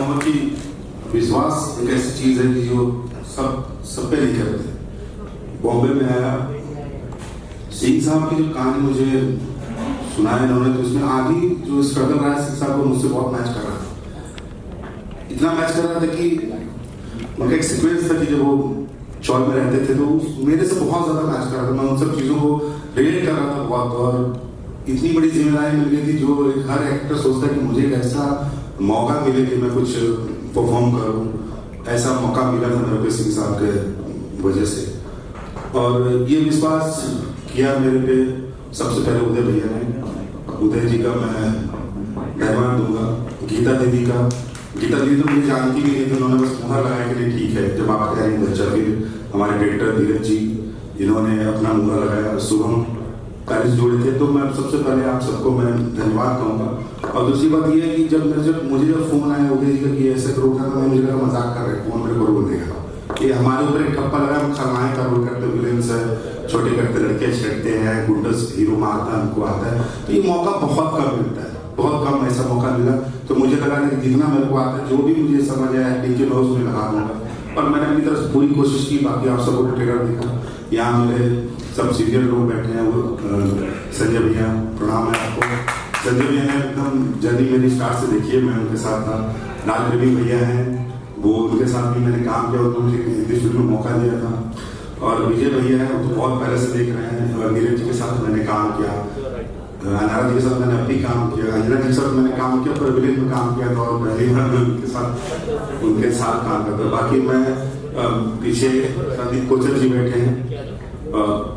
चाहूँगा कि विश्वास एक ऐसी चीज़ है कि जो सब पे नहीं करते। बॉम्बे में आया, सिंह साहब की जो कहानी मुझे सुनाया इन्होंने, तो उसमें आगे जो स्ट्रगल रहा है सिंह साहब को मुझसे बहुत मैच कर रहा था। इतना मैच कर रहा था कि उनका एक सीक्वेंस था कि जब वो चौल में रहते थे तो मेरे से बहुत ज़्यादा मैच कर रहा था। मैं उन सब चीज़ों को रिलेट कर रहा था बहुत, और इतनी बड़ी जिम्मेदारी मिल गई थी जो हर एक्टर सोचता है कि मुझे एक ऐसा मौका मिले कि मैं कुछ परफॉर्म करूं। ऐसा मौका मिला था मेरे पे सिंह साहब के वजह से, और ये विश्वास किया मेरे पे सबसे पहले उदय भैया ने। उदय जी का मैं धन्यवाद दूंगा। गीता दीदी तो मुझे जानती भी नहीं थी, उन्होंने बस मुहर लगाया कि नहीं ठीक है जब आप कह रही हैं बच्चा। फिर हमारे डायरेक्टर धीरज जी इन्होंने अपना मुहर लगाया, शुभम पैरिस जोड़े थे। तो मैं सबसे पहले आप सबको मैं धन्यवाद कहूँगा। और दूसरी बात यह है कि मुझे फोन आया उदय जी का कि ऐसे करो था, तो मुझे लगा मजाक कर रहे, कौन मेरे को रोल देगा। ये हमारे ऊपर एक ठप्पा लगा, हम खलनायक का रोल करते, विलेंस है, छोटे करते लड़के छेड़ते हैं, गुंडस हीरो मारता है, हमको आता है। तो ये मौका बहुत कम मिलता है, बहुत कम ऐसा मौका मिला। तो मुझे लगा कि जितना मेरे को आता है, जो भी मुझे समझ आया एक्टिंग के, मैं उसमें लगा दूंगा। और मैंने अपनी तरफ से पूरी कोशिश की। बाकी आप सबको ट्रेलर देखा, यहाँ मेरे सब सीनियर लोग बैठे हैं। वो संजय भैया, प्रणाम है आपको। संजय भैया ने एकदम जर्नी मेरी स्टार्ट से देखी है, मैं उनके साथ था। लाल रवि भैया हैं, वो उनके साथ भी मैंने काम किया, उन्होंने मुझे हिंदी फिल्म में मौका दिया था। और विजय भैया हैं, वो तो बहुत पहले से देख रहे हैं। और नीरज जी के साथ मैंने काम किया, अनारा जी के साथ मैंने अभी काम किया, अंजना जी के साथ मैंने काम किया, पर विलेन में काम किया था। और पहली बार मैं उनके साथ काम करता। बाकी मैं पीछे संदीप कोचर जी बैठे हैं।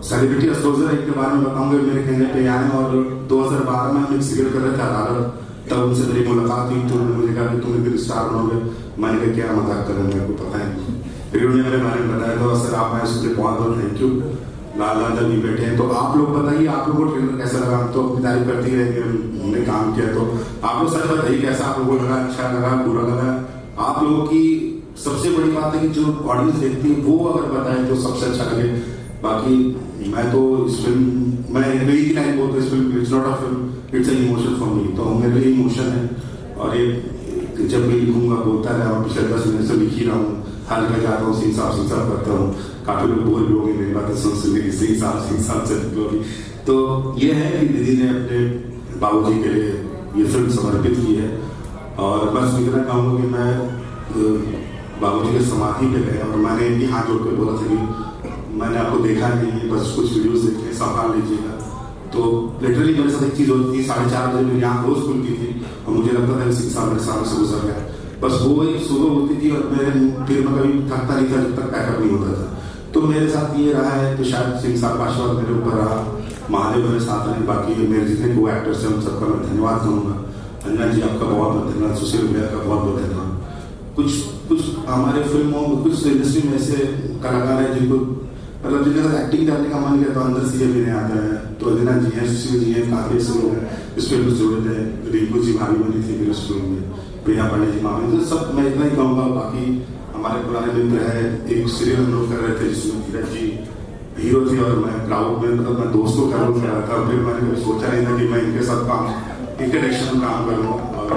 सेलिब्रिटी एस्ट्रोलजर के बारे में बताऊंगा, मेरे कहने पे आए। और 2012 में हम एक सीरियल कर रहे थे अदालत, तब उनसे मेरी मुलाकात हुई। तो उन्होंने मुझे कहा कि तुम एक दिन स्टार बनोगे। मैंने कहा क्या मजाक कर रहे हैं, मेरे को पता है। फिर उन्होंने मेरे बारे में बताया। तो सर आप, मैं उसके लिए बहुत बहुत थैंक यू। लाल लाल भी बैठे हैं। तो आप लोग बताइए, आप लोगों को ट्रेलर कैसा लगा? तो अपनी तारीफ करते ही रहेंगे, हमने काम किया। तो आप लोग सच बताइए कैसा आप लोगों को लगा, अच्छा लगा, बुरा लगा? आप लोगों की सबसे बड़ी बात है कि जो ऑडियंस देखती है वो अगर बताए तो सबसे अच्छा लगे। बाकी मैं तो इस फिल्म, मैं एक ही लाइन बोलता हूँ, इस film it's not a film, it's an emotion for me. तो मेरे लिए इमोशन है। और ये जब भी लिखूंगा बोलता है, और पिछले 10 महीने से लिख ही रहा हूँ। हाल में जाता हूँ, सिंह साहब करता हूँ। काफी लोग बोल भी होंगे मेरी बातें सुन सिंह साहब से होगी। तो ये है कि दीदी ने अपने बाबूजी के लिए ये फिल्म समर्पित की है। और बस इतना कहूँगा कि मैं बाबूजी के समाधि पे गया और मैंने इनकी हाथ जोड़ के बोला था कि मैंने आपको देखा नहीं, बस कुछ वीडियोस देखे, संभाल लीजिएगा। तो लिटरली मेरे साथ एक चीज़ होती थी, 4:30 बजे मेरी आँख रोज खुलती थी और मुझे लगता था कि सिंह साहब मेरे सामने से गुजर गया। बस वो एक सुबह होती थी और मैं फिर मैं कभी थकता नहीं था जब तक पैकअप नहीं होता था। तो मेरे साथ ये रहा है, तो शायद सिंह साहब का आशीर्वाद मेरे ऊपर रहा, महादेव मेरे साथ रहे। बाकी मेरे जितने को एक्टर्स हैं उन सबका मैं धन्यवाद करूँगा। अंजना जी आपका बहुत बहुत धन्यवाद, सुशील भैया का बहुत बहुत धन्यवाद। कुछ हमारे फिल्मों में, कुछ इंडस्ट्री में ऐसे कलाकार हैं जिनको मतलब जिनके साथ एक्टिंग करने का मन किया तो अंदर से ये भी नहीं आता है। तो अंजना जी हैं, सुशील जी हैं, काफी ऐसे लोग हैं इस फिल्म से जुड़े थे। रिंकू जी भाभी बनी थी मेरे उस फिल्म में, प्रिया पांडे जी मामी। तो सब मैं इतना ही कहूँगा। बाकी हमारे पुराने मित्र है, एक सीरियल हम लोग कर रहे थे जिसमें धीरज जी हीरो थी और मैं क्राउड में, मतलब मैं दोस्तों का रोल कर रहा था। फिर मैंने कभी सोचा नहीं था कि मैं इनके साथ इनके डायरेक्शन में काम करूँ। और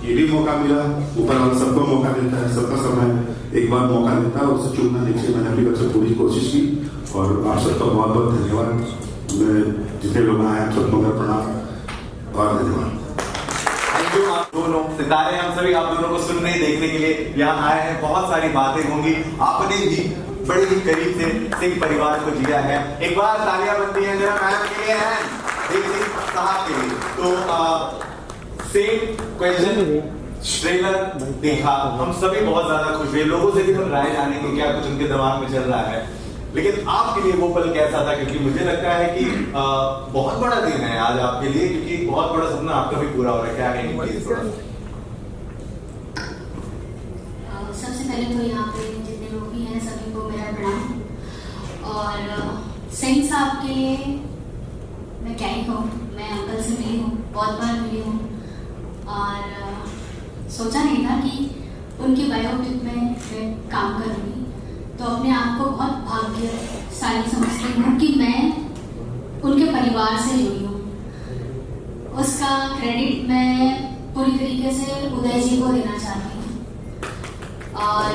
ये भी मौका मिला, ऊपर वाला सबको मौका देता है, सबका समय एक बार मौका देता है, उससे चूकना नहीं चाहिए। मैंने अपनी तरफ से पूरी कोशिश की और आप सबका बहुत बहुत धन्यवाद। जितने लोग आए आप सबको मेरा प्रणाम और धन्यवाद। थैंक यू आप दोनों सितारे। हम सभी आप दोनों को सुनने देखने के लिए यहाँ आए हैं। बहुत सारी बातें होंगी, आपने भी बड़े ही करीब से सिंह परिवार को जिया है। एक बार तालियां बनती हैं जरा मैम के लिए हैं, सिंह साहब के लिए। तो सेम क्वेश्चन, ट्रेलर देखा, हम सभी बहुत ज्यादा खुश हुए। लोगों से भी हम राय जाने की क्या कुछ उनके दिमाग में चल रहा है, लेकिन आपके लिए वो पल कैसा था? क्योंकि मुझे लगता है कि बहुत बड़ा दिन है आज आपके लिए, क्योंकि बहुत बड़ा सपना आपका भी पूरा हो रहा है। क्या कहेंगे प्लीज थोड़ा? सबसे पहले तो यहाँ पे जितने लोग भी हैं सभी को मेरा प्रणाम। और सिंह साहब के लिए मैं क्या ही कहूँ, मैं अंकल से मिली हूँ, बहुत बार मिली हूँ। और सोचा नहीं था कि उनकी बायोपिक में मैं काम करूँगी। तो अपने आप को बहुत भाग्यशाली समझती हूँ कि मैं उनके परिवार से जुड़ी हूँ। उसका क्रेडिट मैं पूरी तरीके से उदय जी को देना चाहती हूँ। और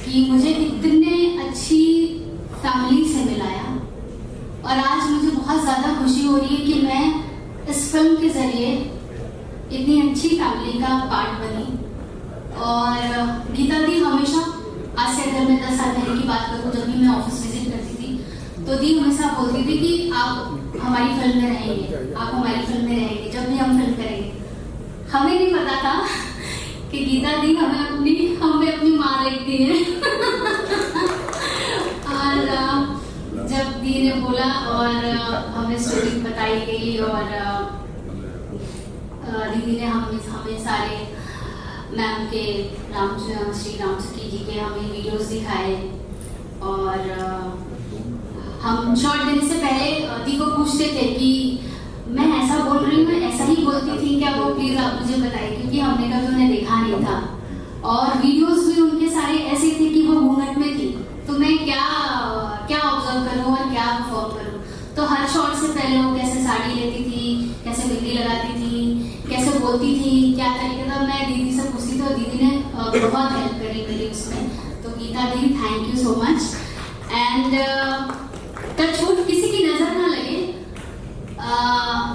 कि मुझे इतने अच्छी फैमिली से मिलाया, और आज मुझे बहुत ज़्यादा खुशी हो रही है कि मैं इस फिल्म के ज़रिए इतनी अच्छी फैमिली का पार्ट बनी। और गीता दी हमेशा, आज से अगर मैं 10 साल पहले की बात करूँ, जब भी मैं ऑफिस विजिट करती थी तो दी हमेशा बोलती थी कि आप हमारी फिल्म में रहेंगे, आप हमारी फिल्म में रहेंगे जब भी हम फिल्म करेंगे। हमें नहीं पता था कि गीता दी हमें अपनी माँ देखती है। और जब दी ने बोला और हमें स्टोरी बताई गई, और दीदी ने हमें सारे मैम के श्री राम सखी जी के हमें वीडियोस दिखाए। और हम शॉर्ट देने से पहले दी को पूछते थे कि मैं ऐसा बोल रही हूँ, ऐसा ही बोलती थी क्या, वो प्लीज आप मुझे बताइए, क्योंकि हमने कभी उन्हें देखा नहीं था। और वीडियोस भी उनके सारे ऐसे थे कि वो घूंघट में थी, तो मैं क्या ऑब्जर्व करूँ और क्या परफॉर्म करूँ। तो हर शॉट से पहले वो कैसे साड़ी लेती थी, कैसे बिंदी लगाती थी, कैसे बोलती थी, क्या तरीके था, मैं दीदी से पूछती थी और दीदी ने बहुत हेल्प करी मेरी उसमें। तो गीता दी, thank you so much. And touchwood किसी की नजर ना लगे,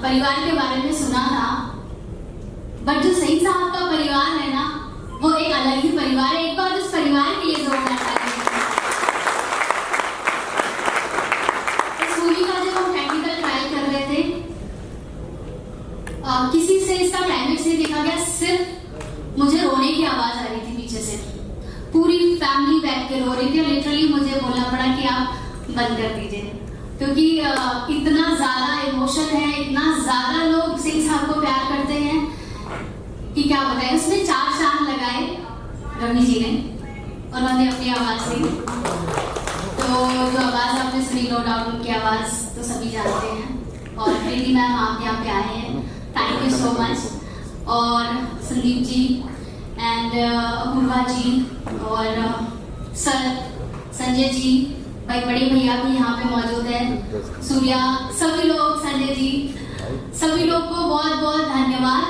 परिवार के बारे में सुना था, बट जो सही साहब का परिवार है ना, वो एक अलग ही परिवार है। एक बार उस परिवार के लिए जोरदार ताली। इस मूवी का जब हम टेक्निकल ट्रायल कर रहे थे, किसी से इसका क्लाइमेक्स नहीं देखा गया, सिर्फ मुझे रोने की आवाज आ रही थी पीछे से। पूरी फैमिली बैठ के रो रही थी, लिटरली मुझे बोलना पड़ा कि आप बंद कर दीजिए, क्योंकि इतना ज्यादा इमोशन है, इतना ज्यादा लोग सिंह साहब को प्यार करते हैं कि क्या बताएं। उसमें 4 चांद लगाए रवि जी ने, उन्होंने अपनी आवाज से। तो जो आवाज आपने सुनी, नो डाउट उनकी आवाज तो सभी जानते हैं। और प्रीति मैम आप यहाँ पे आए हैं, थैंक यू सो मच। और संदीप जी एंड अपूर्वा जी और सर संजय जी, भाई बड़े भैया भी यहाँ पे मौजूद है, सूर्या, सभी लोग, संजय जी, सभी लोग को बहुत बहुत धन्यवाद।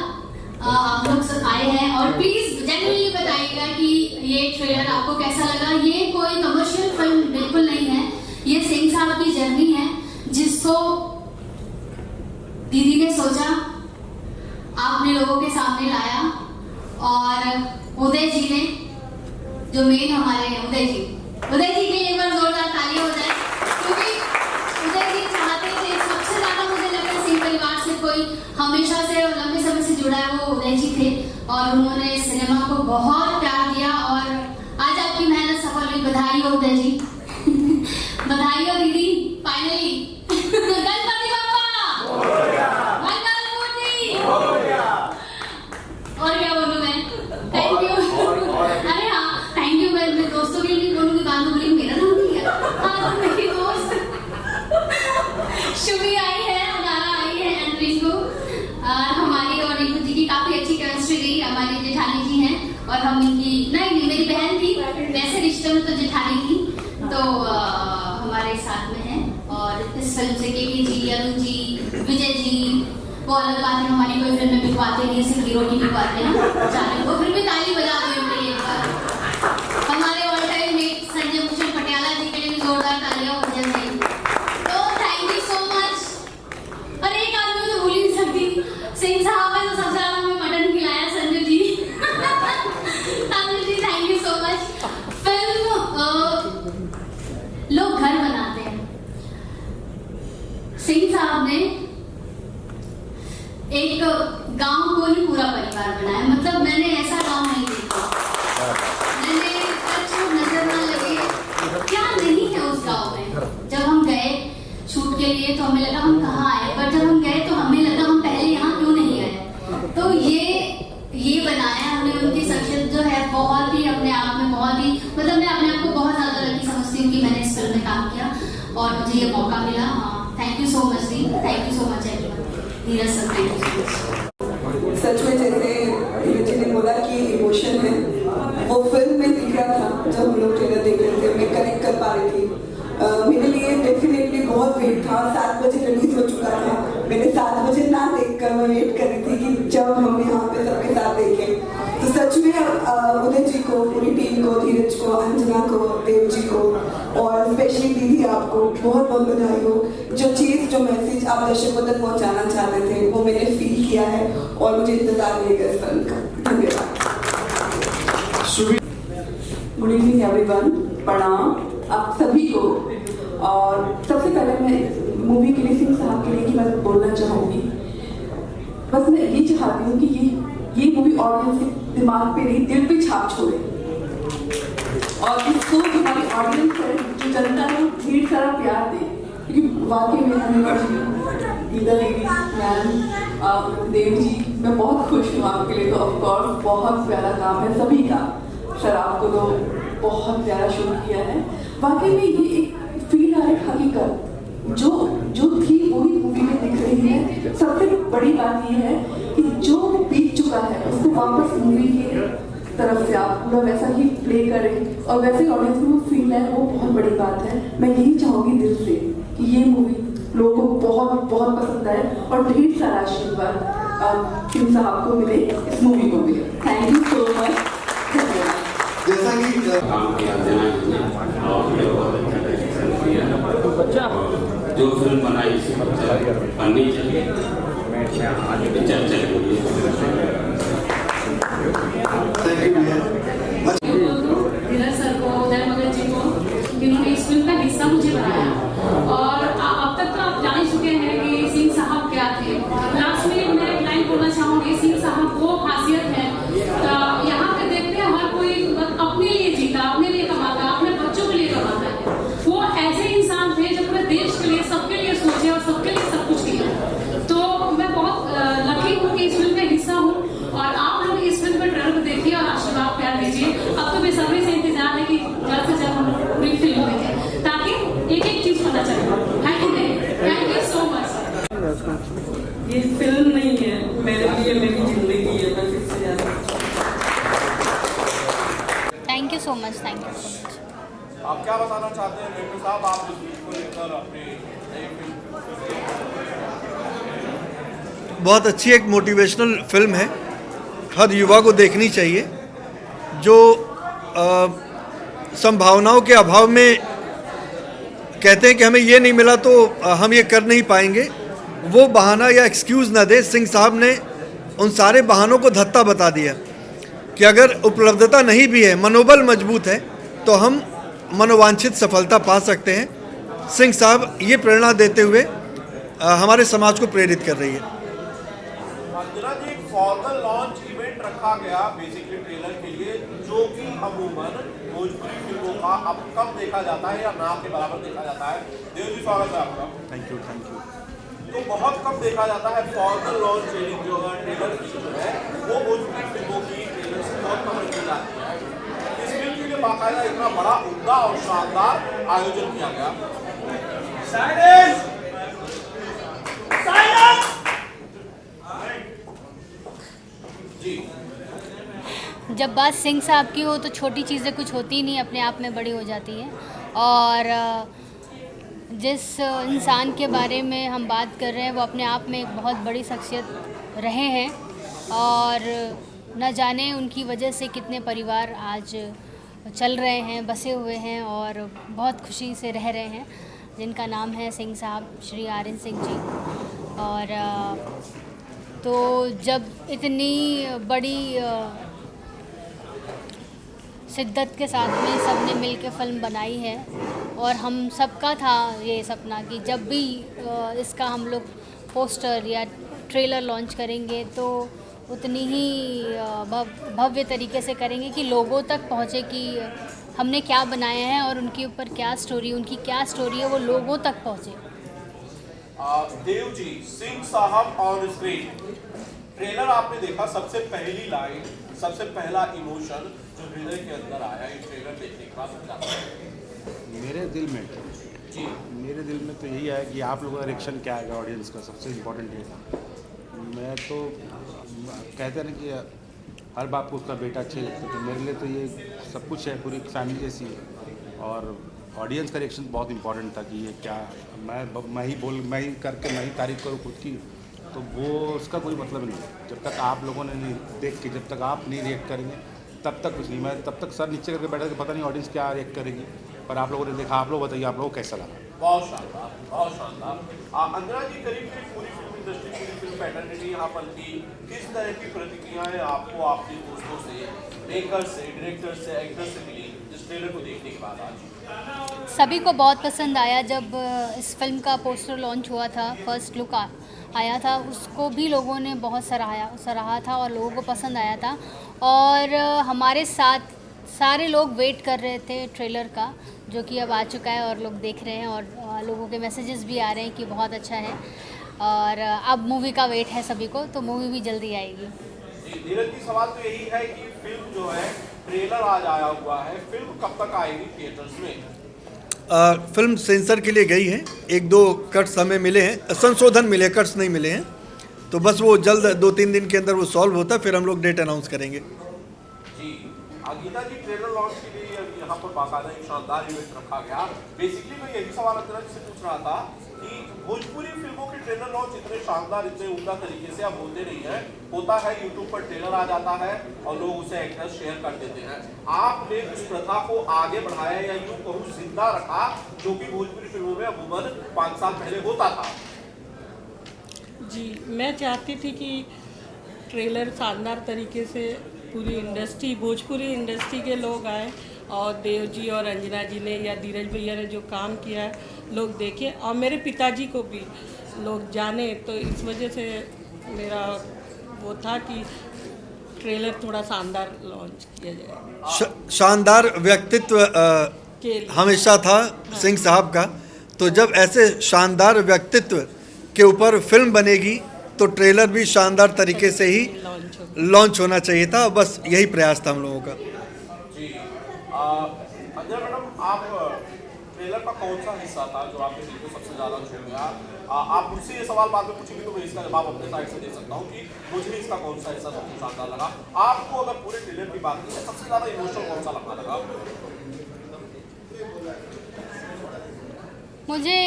आप लोग सब आए हैं, और प्लीज जेन्युइनली बताइएगा कि ये ट्रेलर आपको कैसा लगा। ये कोई कमर्शियल फिल्म बिल्कुल नहीं है, ये सिंह साहब की जर्नी है, जिसको दीदी ने सोचा, आपने लोगों के सामने लाया, और उदय जी ने, जो मेन हमारे उदय जी के लिए एक बार जोरदार तालियां हो जाए, क्योंकि उदय जी चाहते थे, सबसे ज्यादा मुझे लगता सिंह परिवार से कोई हमेशा से और लंबे समय से जुड़ा है, वो उदय जी थे। और उन्होंने सिनेमा को बहुत प्यार दिया, और आज आपकी मेहनत सफल हुई। बधाई हो उदय जी। बधाई हो दीदी, फाइनली। गणपति बप्पा, मंगल मूर्ति। और क्या बोलूं मैं, थैंक यू। अरे हाँ, थैंक यू। मैं दोस्तों के लिए बोलूंगी, बाद में बोली मेरा नाम नहीं है। हाँ, तो मेरी दोस्त शुभी आई है, अनारा आई है, एंड रिंकू। हमारी और रिंकू जी की काफी अच्छी केमिस्ट्री रही। हमारी जेठानी जी हैं, और हम इनकी नहीं मेरी बहन थी, वैसे रिश्ते में तो जेठानी थी, तो हमारे साथ में है। और इस फिल्म से केके जी, अरुण जी, विजय जी, वो अलग बात है, हमारी कोई फिल्म में बिकवाते नहीं, सिर्फ हीरो की बिकवाते हैं, जाने को। फिर भी ताली बजा दो उनके लिए एक बार। हमारे all time mate Sanjay Bhushan Patiala ji के लिए भी जोरदार तालियां हो जाए। तो थैंक यू सो मच। और एक आदमी मुझे भूल ही नहीं सकती, सिंह साहब ने तो सबसे ज्यादा हमें मटन खिलाया, Sanjay ji. Sanjay ji, thank you so much. Film लोग घर बनाते हैं, सिंह साहब ने एक गांव को ही पूरा परिवार बनाया। मतलब मैंने ऐसा गांव नहीं देखा, मैंने नजर ना लगे क्या नहीं है उस गांव में। जब हम गए शूट के लिए तो हमें लगा हम कहाँ आए, पर जब हम गए तो हमें लगा हम पहले यहाँ क्यों नहीं आए। तो ये बनाया हमने। उनकी शख्सियत जो है बहुत ही अपने आप में बहुत ही, मतलब मैं अपने आप को बहुत ज्यादा लकी समझती हूँ कि मैंने इस फिल्म में काम किया और मुझे ये मौका मिला। थैंक यू सो मच दी, thank you so much Dheeraj sir, thank you so much. सच में जैसे धीरज जी ने बोला कि इमोशन है, वो फिल्म में दिख रहा था। जब हम लोग ट्रेलर देख रहे थे, मैं कनेक्ट कर पा रही थी। मेरे लिए डेफिनेटली बहुत वेट था। 7 बजे रिलीज हो चुका था, मैंने 7 बजे ना देखकर मैं वेट कर रही थी कि जब हम यहाँ पे सबके साथ देखें। तो सच में उदय जी को पूरी टीम को, धीरज को, अंजना को, देव जी को और स्पेशली दीदी आपको बहुत बहुत बधाई हो। जो चीज़, जो मैसेज आप दर्शकों तक पहुंचाना चाहते थे वो मैंने फील किया है और मुझे इंतजार रहेगा इस फिल्म का। धन्यवाद। गुड इवनिंग एवरीवन, प्रणाम आप सभी को। और सबसे पहले मैं मूवी के लिए, सिंह साहब के लिए की बात बोलना चाहूँगी। बस मैं ये चाहती हूँ कि ये मूवी ऑडियंस के दिमाग पे नहीं, दिल पे छाप छोड़े और इसको हमारी ऑडियंस है, जो जनता है, ढेर सारा प्यार दे, क्योंकि वाकई में हमें गीता लेडी मैम, देव जी, मैं बहुत खुश हूँ आपके लिए। तो ऑफकोर्स बहुत प्यारा काम है सभी का। शराब को तो बहुत प्यारा शूट किया है। वाकई में ये एक फील है, हकीकत जो थी वही मूवी में दिख रही है। सबसे बड़ी बात ये है कि जो बीत चुका है उसको वापस मूवी की तरफ से आप पूरा वैसा ही प्ले करें और वैसे ऑडियंस में वो फील है, वो बहुत बड़ी बात है। मैं यही चाहूँगी दिल से कि ये मूवी लोगों को बहुत बहुत पसंद आए और ढेर सारा आशीर्वाद सिंह साहब को मिले, इस मूवी को मिले। Thank you so much. जैसा कि काम किया जो फिल्म बनाई इसी पर बननी चाहिए, चर्चा होगी। धीरज सर को, उदय मगन जी को, जिन्होंने इस फिल्म का हिस्सा मुझे बनाया। और अब तक तो आप जान ही चुके हैं कि सिंह साहब क्या थे। लास्ट में मैं एक लाइन बोलना चाहूँगी, सिंह साहब वो खासियत है, यहाँ पे देखते हैं हर कोई अपने लिए जीता, अपने लिए कमाता, अपने बच्चों के लिए कमाता है। वो ऐसे इंसान थे जो पूरे देश के लिए, सबके लिए सोचे और सबके लिए सब कुछ किया। तो मैं बहुत लकी हूँ कि इस फिल्म का हिस्सा हूँ और आप लोग इस फिल्म पर ट्रेलर देखिए और आशीर्वाद प्यार दीजिए। अब तो बेसब्री से इंतजार है कि जल्द से जल्द हम पूरी फिल्म देखें ताकि एक एक चीज पता चले। Thank you so much. ये फिल्म नहीं है मेरे लिए, मेरी जिंदगी है बस, इससे ज्यादा। Thank you so much, thank you so much. आप क्या बताना चाहते हैं मेरे साहब, आप इस चीज को लेकर अपनी नई फिल्म? बहुत अच्छी एक मोटिवेशनल फिल्म है, हर युवा को देखनी चाहिए। जो संभावनाओं के अभाव में कहते हैं कि हमें ये नहीं मिला तो हम ये कर नहीं पाएंगे, वो बहाना या एक्सक्यूज़ ना दे। सिंह साहब ने उन सारे बहानों को धत्ता बता दिया कि अगर उपलब्धता नहीं भी है, मनोबल मजबूत है तो हम मनोवांछित सफलता पा सकते हैं। सिंह साहब ये प्रेरणा देते हुए हमारे समाज को प्रेरित कर रही है। अंजना जी, एक फॉर्मल लॉन्च इवेंट रखा गया बेसिकली ट्रेलर के लिए, जो कि अमूमन भोजपुरी फिल्मों का अब कम देखा जाता है या ना के बराबर देखा जाता है। देव जी, स्वागत है आपका। Thank you. तो बहुत कम देखा जाता है फॉर्मल लॉन्च ट्रेनिंग, जो ट्रेलर की जो है वो भोजपुरी फिल्मों की ट्रेलर से बहुत कम रखी जाती है। इस फिल्म के लिए बाकायदा इतना बड़ा, उम्दा और शानदार आयोजन किया गया। जी, जब बात सिंह साहब की हो तो छोटी चीज़ें कुछ होती ही नहीं, अपने आप में बड़ी हो जाती हैं। और जिस इंसान के बारे में हम बात कर रहे हैं वो अपने आप में एक बहुत बड़ी शख्सियत रहे हैं और न जाने उनकी वजह से कितने परिवार आज चल रहे हैं, बसे हुए हैं और बहुत खुशी से रह रहे हैं, जिनका नाम है सिंह साहब, श्री आर्यन सिंह जी। और तो जब इतनी बड़ी शिद्दत के साथ में सब ने मिल के फिल्म बनाई है और हम सबका था ये सपना कि जब भी इसका हम लोग पोस्टर या ट्रेलर लॉन्च करेंगे तो उतनी ही भव्य तरीके से करेंगे कि लोगों तक पहुँचे कि हमने क्या बनाया है और उनके ऊपर क्या स्टोरी, उनकी क्या स्टोरी है, वो लोगों तक पहुँचे। देव जी, सिंह साहब ऑन स्क्रीन ट्रेलर आपने देखा, सबसे पहली लाइन, सबसे पहला इमोशन जो हृदय के अंदर आया ये ट्रेलर देखने के बाद? मेरे दिल में तो यही है कि आप लोगों का रिएक्शन क्या आएगा ऑडियंस का, सबसे इम्पोर्टेंट ये था। मैं तो कहते हैं ना कि हर बाप को उसका बेटा अच्छे लगता है, तो मेरे लिए तो ये सब कुछ है, पूरी फैमिली जैसी है। और ऑडियंस का रिएक्शन बहुत इंपॉर्टेंट था कि ये क्या, मैं ही करके मैं ही तारीफ करूँ खुद की, तो वो उसका कोई मतलब नहीं है। जब तक आप लोगों ने नहीं देख के, जब तक आप नहीं रिएक्ट करेंगे तब तक कुछ नहीं, मैं तब तक सर नीचे करके बैठा कि पता नहीं ऑडियंस क्या रिएक्ट करेगी, पर आप लोगों ने देखा। आप लोग बताइए, आप लोगों को कैसा लगा? बहुत शानदार, बहुत शानदार। अंजना जी, करीब करीब पूरी फिल्म इंडस्ट्री, पूरी फिल्म पैटर्निटी यहाँ पर थी, किस तरह की प्रतिक्रियाएं आपको आपके दोस्तों से, मेकर से, डायरेक्टर से, एक्टर से मिली इस ट्रेलर को देखने के बाद आज? सभी को बहुत पसंद आया। जब इस फिल्म का पोस्टर लॉन्च हुआ था, फर्स्ट लुक आया था, उसको भी लोगों ने बहुत सराहा था और लोगों को पसंद आया था। और हमारे साथ सारे लोग वेट कर रहे थे ट्रेलर का, जो कि अब आ चुका है और लोग देख रहे हैं और लोगों के मैसेजेस भी आ रहे हैं कि बहुत अच्छा है। और अब मूवी का वेट है सभी को, तो मूवी भी जल्दी आएगी। नीरज जी, सवाल तो यही है कि फिल्म जो है, ट्रेलर आज आया हुआ है, फिल्म कब तक आएगी थिएटर्स में? फिल्म सेंसर के लिए गई है, 1-2 कट्स हमें मिले हैं, संशोधन मिले, कट्स नहीं मिले हैं, तो बस वो जल्द 2-3 दिन के अंदर वो सॉल्व होता है, फिर हम लोग डेट अनाउंस करेंगे। जी, गीता जी, ट्रेलर लॉन्च के लिए यहाँ पर बाकायदा एक शानदार इवेंट रखा गया। बेसिकली मैं यही सवाल अंजना जी से पूछ रहा था कि भोजपुरी फिल्मों के ट्रेलर लॉन्च इतने शानदार, इतने उम्दा तरीके से अब होते नहीं है। होता है यूट्यूब पर ट्रेलर आ जाता है और लोग उसे एक्टर्स शेयर कर देते हैं। आपने उस प्रथा को आगे बढ़ाया या यूं कहूं जिंदा रखा, जो कि भोजपुरी फिल्मों में अमूमन 5 साल पहले होता था। जी, मैं चाहती थी कि ट्रेलर शानदार तरीके से पूरी इंडस्ट्री, भोजपुरी इंडस्ट्री के लोग आए और देव जी और अंजना जी ने या धीरज भैया ने जो काम किया है लोग देखें, और मेरे पिताजी को भी लोग जाने। तो इस वजह से मेरा वो था कि ट्रेलर थोड़ा शानदार लॉन्च किया जाए। शानदार व्यक्तित्व हमेशा था सिंह साहब का, तो जब ऐसे शानदार व्यक्तित्व के ऊपर फिल्म बनेगी तो ट्रेलर भी शानदार तरीके से ही लॉन्च होना चाहिए था। बस यही प्रयास था हम लोगों का। जी, अंजना मैडम, आप ट्रेलर का कौन सा हिस्सा था जो आपके दिल को सबसे ज़्यादा छू गया? आप मुझसे ये सवाल बाद में पूछेंगे तो मैं इसका जवाब अपने साइड से दे सकता हूँ कि मुझे इसका कौन सा हिस्सा सबसे शानदार लगा। आपको अगर पूरे ट्रेलर की बात की, सबसे ज़्यादा इमोशनल कौन सा लगा? मुझे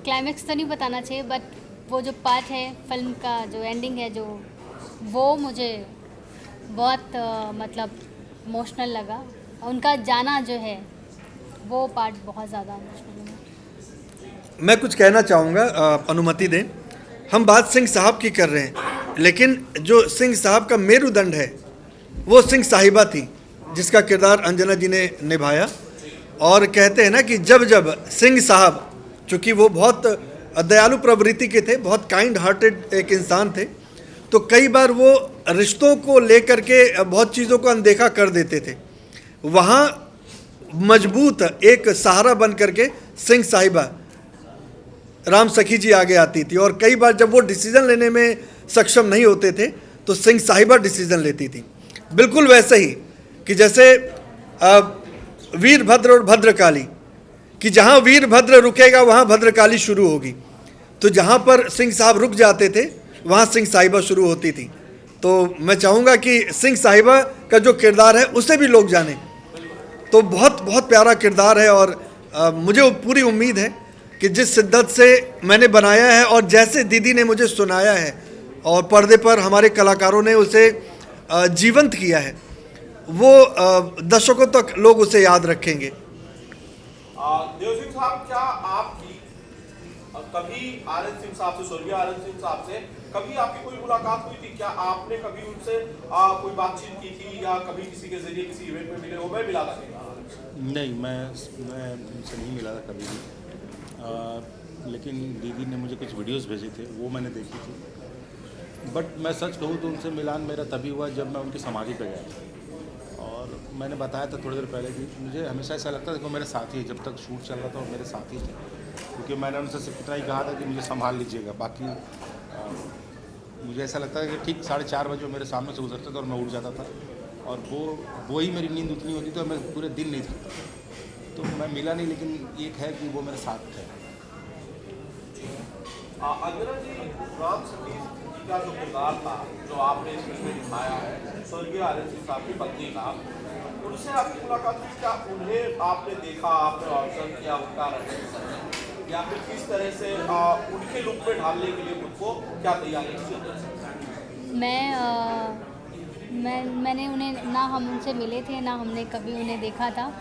क्लाइमेक्स तो नहीं बताना चाहिए, बट वो जो पार्ट है फिल्म का, जो एंडिंग है, जो वो मुझे बहुत मतलब इमोशनल लगा। उनका जाना जो है वो पार्ट बहुत ज़्यादा इमोशनल लगा। मैं कुछ कहना चाहूँगा, अनुमति दें। हम बात सिंह साहब की कर रहे हैं, लेकिन जो सिंह साहब का मेरुदंड है वो सिंह साहिबा थी, जिसका किरदार अंजना जी ने निभाया। और कहते हैं ना कि जब जब सिंह साहब, चूँकि वो बहुत दयालु प्रवृत्ति के थे, बहुत काइंड हार्टेड एक इंसान थे, तो कई बार वो रिश्तों को लेकर के बहुत चीज़ों को अनदेखा कर देते थे। वहाँ मजबूत एक सहारा बन करके सिंह साहिबा राम सखी जी आगे आती थी, और कई बार जब वो डिसीज़न लेने में सक्षम नहीं होते थे तो सिंह साहिबा डिसीज़न लेती थी। बिल्कुल वैसे ही कि जैसे वीरभद्र और भद्रकाली, कि जहाँ वीरभद्र रुकेगा वहाँ भद्रकाली शुरू होगी, तो जहाँ पर सिंह साहब रुक जाते थे वहाँ सिंह साहिबा शुरू होती थी। तो मैं चाहूँगा कि सिंह साहिबा का जो किरदार है उसे भी लोग जाने, तो बहुत बहुत प्यारा किरदार है। और मुझे पूरी उम्मीद है कि जिस शिद्दत से मैंने बनाया है और जैसे दीदी ने मुझे सुनाया है और पर्दे पर हमारे कलाकारों ने उसे जीवंत किया है, वो दशकों तक लोग उसे याद रखेंगे। देव सिंह साहब, क्या आपकी कभी आर.एन. सिंह साहब से, स्वर्गीय आर.एन. सिंह साहब से कभी आपकी कोई मुलाकात हुई थी? क्या आपने कभी उनसे कोई बातचीत की थी या कभी किसी के जरिए किसी इवेंट में मिले हो? मैं मिला था? नहीं, मैं उनसे नहीं मिला था कभी भी, लेकिन दीदी ने मुझे कुछ वीडियोस भेजे थे, वो मैंने देखी थी। बट मैं सच कहूँ तो उनसे मिलान मेरा तभी हुआ जब मैं उनकी समाधि पर गया था। और मैंने बताया था थोड़ी देर पहले कि मुझे हमेशा ऐसा लगता था कि वो मेरे साथी है, जब तक शूट चल रहा था वो मेरे साथी थे, क्योंकि मैंने उनसे सिर्फ इतना ही कहा था कि मुझे संभाल लीजिएगा। बाकी मुझे ऐसा लगता है कि ठीक 4:30 बजे वो मेरे सामने से गुजरते थे और मैं उठ जाता था, और वो ही मेरी नींद उतनी होती थी और मैं पूरे दिन नहीं थकता। तो मैं मिला नहीं, लेकिन एक है कि वो मेरे साथ थे। अंजना जी, राम सखी का जो किरदार था जो आपने इस फिल्म में निभाया है, स्वर्गीय आर.एन. सिंह साहब की पत्नी का, उनसे आपकी मुलाकात हुई? क्या उन्हें आपने देखा, आपने ऑब्जर्व किया उनका रहन-सहन, या फिर किस तरह से उनके लुक में ढालने के लिए खुद को क्या तैयारी की? मैं मैंने उन्हें ना हम उनसे मिले थे ना हमने कभी उन्हें देखा था।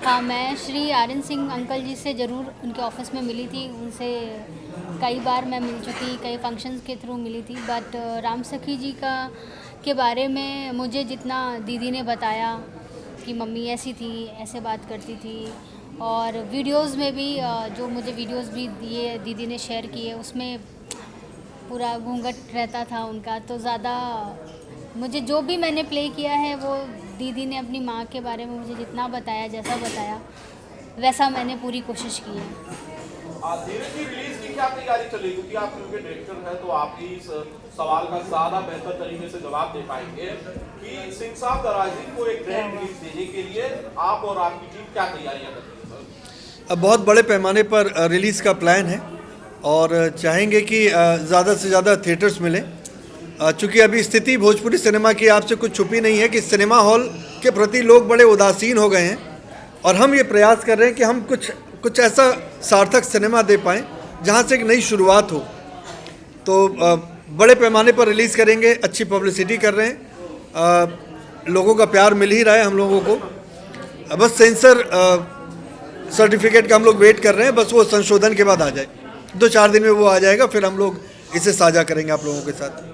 हाँ, मैं श्री आर्यन सिंह अंकल जी से ज़रूर उनके ऑफिस में मिली थी। उनसे कई बार मैं मिल चुकी, कई फंक्शंस के थ्रू मिली थी। बट राम सखी जी के बारे में मुझे जितना दीदी ने बताया कि मम्मी ऐसी थी, ऐसे बात करती थी, और वीडियोस में भी जो मुझे वीडियोस भी दिए दीदी ने शेयर किए, उसमें पूरा घूंघट रहता था उनका। तो ज़्यादा मुझे जो भी मैंने प्ले किया है वो दीदी ने अपनी माँ के बारे में मुझे जितना बताया, जैसा बताया वैसा मैंने पूरी कोशिश की है। धीरे की रिलीज की क्या तैयारी चलेगी, क्योंकि आप फिल्म के डायरेक्टर हैं, तो आप इस सवाल का ज़्यादा बेहतर तरीके से जवाब दे पाएंगे कि सिंह साहब दराजी को एक ग्रैंड रिलीज देने के लिए आप और आपकी टीम क्या तैयारियां कर रही है? अब बहुत बड़े पैमाने पर रिलीज़ का प्लान है और चाहेंगे कि ज़्यादा से ज़्यादा थिएटर्स मिलें। चूँकि अभी स्थिति भोजपुरी सिनेमा की आपसे कुछ छुपी नहीं है कि सिनेमा हॉल के प्रति लोग बड़े उदासीन हो गए हैं, और हम ये प्रयास कर रहे हैं कि हम कुछ ऐसा सार्थक सिनेमा दे पाएँ जहाँ से एक नई शुरुआत हो। तो बड़े पैमाने पर रिलीज़ करेंगे, अच्छी पब्लिसिटी कर रहे हैं, लोगों का प्यार मिल ही रहा है हम लोगों को। बस सेंसर सर्टिफिकेट का हम लोग वेट कर रहे हैं, बस वो संशोधन के बाद आ जाए, 2-4 दिन में वो आ जाएगा, फिर हम लोग इसे साझा करेंगे आप लोगों के साथ।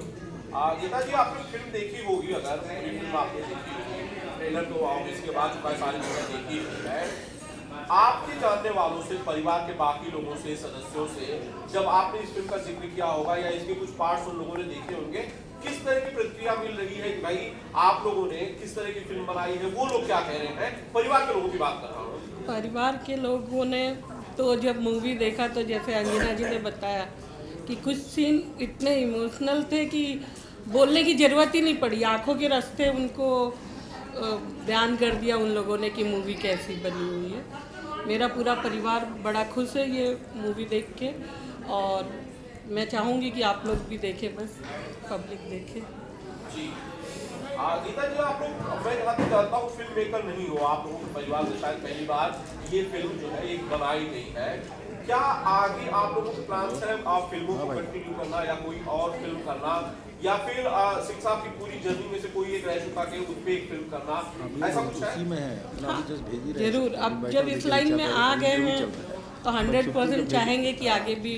गीता जी, आपने फिल्म देखी होगी, अगर फिल्म आपने देखी होगी, ट्रेलर तो इसके बाद चुका है, सारी चीज़ें देखी हुई है। आपके जानने वालों से, परिवार के बाकी लोगों से, सदस्यों से, जब आपने इस फिल्म का जिक्र किया होगा या इसके कुछ पार्ट्स उन लोगों ने देखे होंगे, किस तरह की प्रतिक्रिया मिल रही है कि भाई आप लोगों ने किस तरह की फिल्म बनाई है, वो लोग क्या कह रहे हैं? परिवार के लोगों की बात कर रहा हूँ। परिवार के लोगों ने तो जब मूवी देखा तो जैसे अंजना जी ने बताया कि कुछ सीन इतने इमोशनल थे कि बोलने की ज़रूरत ही नहीं पड़ी, आंखों के रास्ते उनको बयान कर दिया उन लोगों ने कि मूवी कैसी बनी हुई है। मेरा पूरा परिवार बड़ा खुश है ये मूवी देख के, और मैं चाहूँगी कि आप लोग भी देखें, बस पब्लिक देखे। जी गीता जी, आप लोग, मैं जहाँ तक जानता हूँ फिल्म मेकर नहीं हो, आप लोगों के परिवार से शायद पहली बार ये फिल्म जो है एक बनाई गई है। क्या आगे आप लोगों के प्लान्स हैं आप फिल्मों को कंटिन्यू करना या कोई और फिल्म करना, या फिर सिंह साहब की पूरी जर्नी में से कोई एक रह चुका के उस पर एक फिल्म करना, ऐसा कुछ है? जरूर, अब जब इस लाइन में आ गए हैं तो 100% चाहेंगे कि आगे भी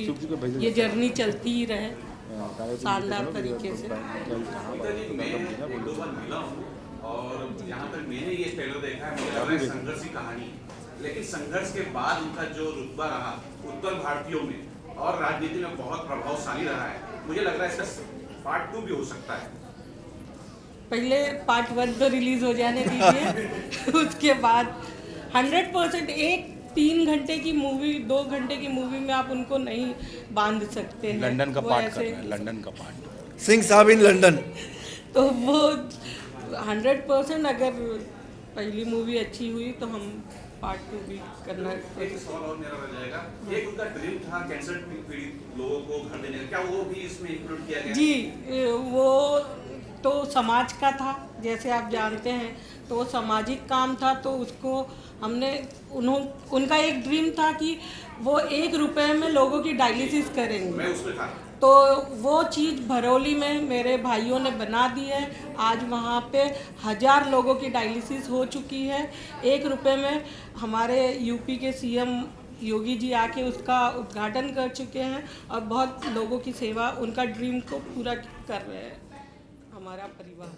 ये जर्नी चलती ही रहे शानदार तरीके से। मैं 2 बार मिला हूँ और यहाँ पर मैंने ये ट्रेलर देखा है, मुझे लग रहा है संघर्ष की कहानी, लेकिन संघर्ष के बाद उनका जो रुतबा रहा उत्तर भारतीयों में और राजनीति में बहुत प्रभावशाली रहा है। मुझे लग रहा है इसका पार्ट 2 भी हो सकता है। पहले पार्ट 1 तो रिलीज हो जाने दीजिए उसके बाद 100% एक 3 घंटे की मूवी, 2 घंटे की मूवी में आप उनको नहीं बांध सकते हैं। लंदन का पार्ट कर रहे हैं, लंदन का पार्ट, सिंह साहब इन लंदन। तो वो 100% अगर पहली मूवी अच्छी हुई तो हम पार्ट 2 भी करना। एक सवाल और मेरा रह जाएगा, एक उनका ड्रीम था कैंसर पीड़ित लोगों को घर देने का, क्या वो भी इसमें इंक्लूड किया गया? जी, वो तो समाज का था, जैसे आप जानते हैं, तो सामाजिक काम था, तो उसको हमने उनका एक ड्रीम था कि वो 1 रुपए में लोगों की डायलिसिस करेंगे। मैं उसमें था, तो वो चीज़ भरौली में मेरे भाइयों ने बना दी है। आज वहाँ पे 1000 लोगों की डायलिसिस हो चुकी है 1 रुपए में। हमारे यूपी के सीएम योगी जी आके उसका उद्घाटन कर चुके हैं और बहुत लोगों की सेवा, उनका ड्रीम को पूरा कर रहे हैं हमारा परिवार।